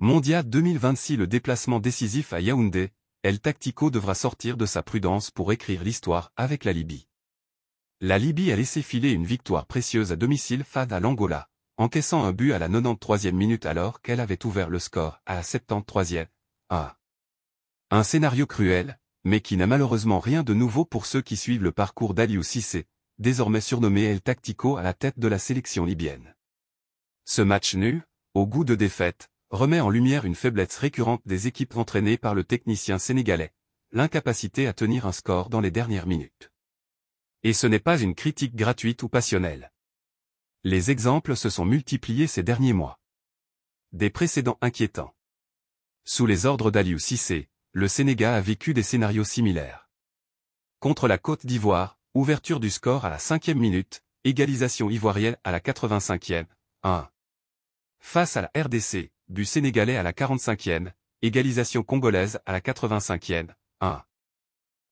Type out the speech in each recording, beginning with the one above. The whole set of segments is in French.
Mondial 2026. Le déplacement décisif à Yaoundé, El Tactico devra sortir de sa prudence pour écrire l'histoire avec la Libye. La Libye a laissé filer une victoire précieuse à domicile face à l'Angola, encaissant un but à la 93e minute alors qu'elle avait ouvert le score à la 73e. Un scénario cruel, mais qui n'a malheureusement rien de nouveau pour ceux qui suivent le parcours d'Aliou Cissé, désormais surnommé El Tactico à la tête de la sélection libyenne. Ce match nul, au goût de défaite, remet en lumière une faiblesse récurrente des équipes entraînées par le technicien sénégalais, l'incapacité à tenir un score dans les dernières minutes. Et ce n'est pas une critique gratuite ou passionnelle. Les exemples se sont multipliés ces derniers mois. Des précédents inquiétants. Sous les ordres d'Aliou Cissé, le Sénégal a vécu des scénarios similaires. Contre la Côte d'Ivoire, ouverture du score à la 5e minute, égalisation ivoirienne à la 85e, 1. Face à la RDC, but sénégalais à la 45e, égalisation congolaise à la 85e, 1.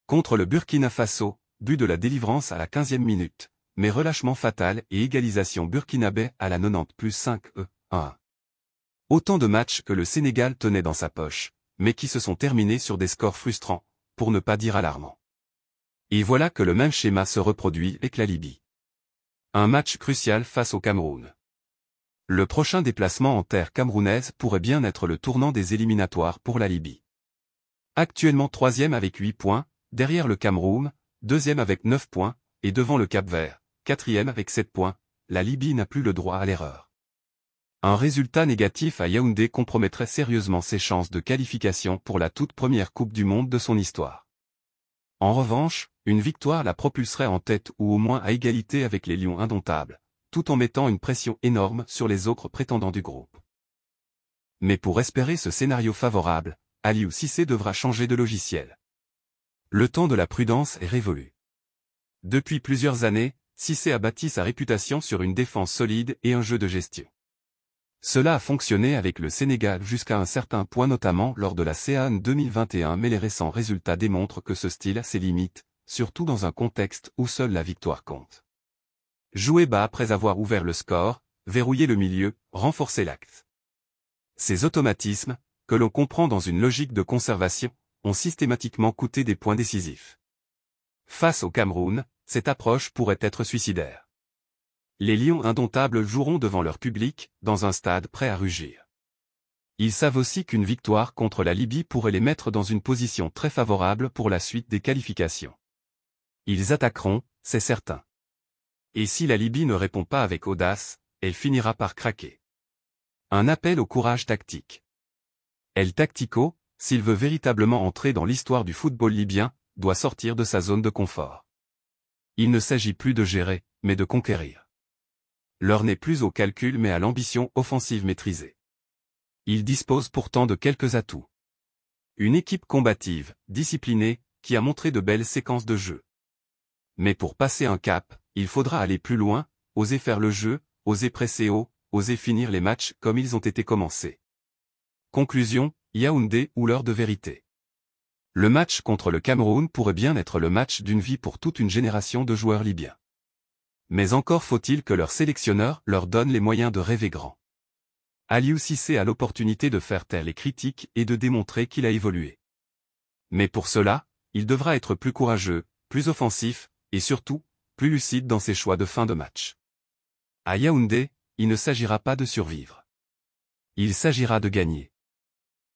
Contre le Burkina Faso, but de la délivrance à la 15e minute, mais relâchement fatal et égalisation burkinabé à la 90+5, 1. Autant de matchs que le Sénégal tenait dans sa poche, mais qui se sont terminés sur des scores frustrants, pour ne pas dire alarmants. Et voilà que le même schéma se reproduit avec la Libye. Un match crucial face au Cameroun. Le prochain déplacement en terre camerounaise pourrait bien être le tournant des éliminatoires pour la Libye. Actuellement 3e avec 8 points, derrière le Cameroun, 2e avec 9 points, et devant le Cap-Vert, 4e avec 7 points, la Libye n'a plus le droit à l'erreur. Un résultat négatif à Yaoundé compromettrait sérieusement ses chances de qualification pour la toute première Coupe du Monde de son histoire. En revanche, une victoire la propulserait en tête ou au moins à égalité avec les Lions indomptables, tout en mettant une pression énorme sur les autres prétendants du groupe. Mais pour espérer ce scénario favorable, Aliou Cissé devra changer de logiciel. Le temps de la prudence est révolu. Depuis plusieurs années, Cissé a bâti sa réputation sur une défense solide et un jeu de gestion. Cela a fonctionné avec le Sénégal jusqu'à un certain point notamment lors de la CAN 2021 mais les récents résultats démontrent que ce style a ses limites, surtout dans un contexte où seule la victoire compte. Jouer bas après avoir ouvert le score, verrouiller le milieu, renforcer l'axe. Ces automatismes, que l'on comprend dans une logique de conservation, ont systématiquement coûté des points décisifs. Face au Cameroun, cette approche pourrait être suicidaire. Les Lions indomptables joueront devant leur public, dans un stade prêt à rugir. Ils savent aussi qu'une victoire contre la Libye pourrait les mettre dans une position très favorable pour la suite des qualifications. Ils attaqueront, c'est certain. Et si la Libye ne répond pas avec audace, elle finira par craquer. Un appel au courage tactique. El Tactico, s'il veut véritablement entrer dans l'histoire du football libyen, doit sortir de sa zone de confort. Il ne s'agit plus de gérer, mais de conquérir. L'heure n'est plus au calcul mais à l'ambition offensive maîtrisée. Il dispose pourtant de quelques atouts. Une équipe combative, disciplinée, qui a montré de belles séquences de jeu. Mais pour passer un cap, il faudra aller plus loin, oser faire le jeu, oser presser haut, oser finir les matchs comme ils ont été commencés. Conclusion, Yaoundé ou l'heure de vérité. Le match contre le Cameroun pourrait bien être le match d'une vie pour toute une génération de joueurs libyens. Mais encore faut-il que leur sélectionneur leur donne les moyens de rêver grand. Aliou Cissé a l'opportunité de faire taire les critiques et de démontrer qu'il a évolué. Mais pour cela, il devra être plus courageux, plus offensif, et surtout, plus lucide dans ses choix de fin de match. À Yaoundé, il ne s'agira pas de survivre. Il s'agira de gagner.